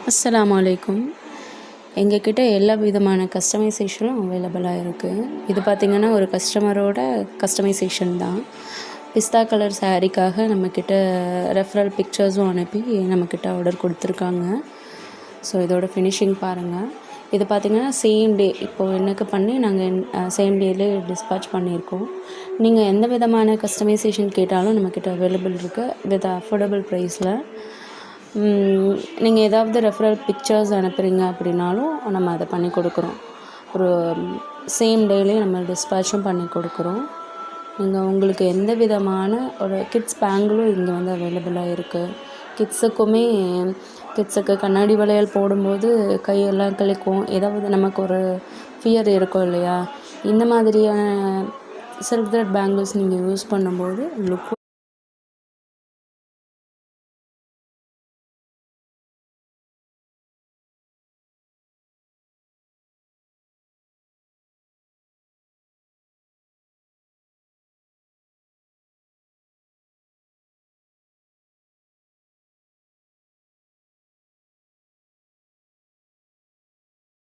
அஸ்ஸலாமு அலைக்கும். எங்ககிட்ட எல்லா விதமான கஸ்டமைசேஷனும் அவைலபிளாக இருக்குது. இது பார்த்திங்கன்னா ஒரு கஸ்டமரோட கஸ்டமைசேஷன் தான். பிஸ்தா கலர் சாரீக்காக நம்மக்கிட்ட ரெஃபரல் பிக்சர்ஸும் அனுப்பி நம்மக்கிட்ட ஆர்டர் கொடுத்துருக்காங்க. ஸோ இதோட ஃபினிஷிங் பாருங்கள். இது பார்த்திங்கன்னா சேம் டே இப்போது எனக்கு பண்ணி நாங்கள் சேம் டேலே டிஸ்பேட்ச் பண்ணியிருக்கோம். நீங்கள் எந்த விதமான கஸ்டமைசேஷன் கேட்டாலும் நம்மக்கிட்ட அவைலபிள் இருக்குது வித் அஃபோர்டபுள் ப்ரைஸில். நீங்கள் ஏதாவது ரெஃபரல் பிக்சர்ஸ் அனுப்புகிறீங்க அப்படின்னாலும் நம்ம அதை பண்ணி கொடுக்குறோம். ஒரு சேம் டேலேயே நம்ம டிஸ்பேட்சும் பண்ணி கொடுக்குறோம். நீங்கள் உங்களுக்கு எந்த விதமான ஒரு கிட்ஸ் பேங்கிளும் இங்கே வந்து அவைலபிளாக இருக்குது. கிட்ஸுக்கு கண்ணாடி வளையல் போடும்போது கையெல்லாம் கிழிக்கும், ஏதாவது நமக்கு ஒரு ஃபியர் இருக்கும் இல்லையா? இந்த மாதிரியான சில்க் த்ரெட் பேங்கிள்ஸ் நீங்கள் யூஸ் பண்ணும்போது லுக்